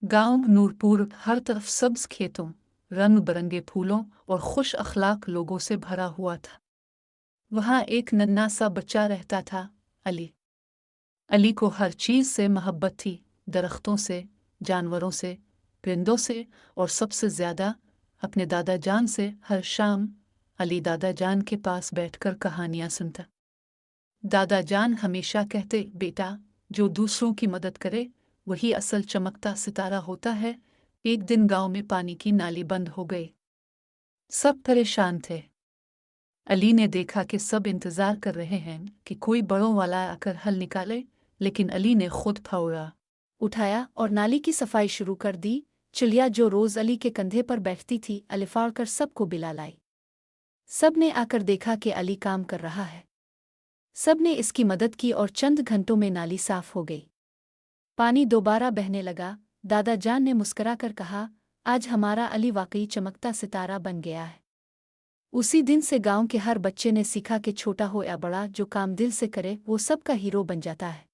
गांव नूरपुर हर तरफ सब्ज खेतों, रंग बिरंगे फूलों और खुश अखलाक लोगों से भरा हुआ था। वहाँ एक नन्हा सा बच्चा रहता था, अली। अली को हर चीज़ से मोहब्बत थी, दरख्तों से, जानवरों से, परिंदों से और सबसे ज़्यादा अपने दादा जान से। हर शाम अली दादा जान के पास बैठकर कहानियाँ सुनता। दादा जान हमेशा कहते, बेटा, जो दूसरों की मदद करे वही असल चमकता सितारा होता है। एक दिन गांव में पानी की नाली बंद हो गई। सब परेशान थे। अली ने देखा कि सब इंतजार कर रहे हैं कि कोई बड़ों वाला आकर हल निकाले, लेकिन अली ने खुद फावड़ा उठाया और नाली की सफाई शुरू कर दी। चिड़िया जो रोज अली के कंधे पर बैठती थी, अलिफाड़ कर सबको बिला लाई। सब ने आकर देखा कि अली काम कर रहा है। सब ने इसकी मदद की और चंद घंटों में नाली साफ हो गई। पानी दोबारा बहने लगा। दादा जान ने मुस्कुराकर कहा, आज हमारा अली वाकई चमकता सितारा बन गया है। उसी दिन से गांव के हर बच्चे ने सीखा कि छोटा हो या बड़ा, जो काम दिल से करे वो सबका हीरो बन जाता है।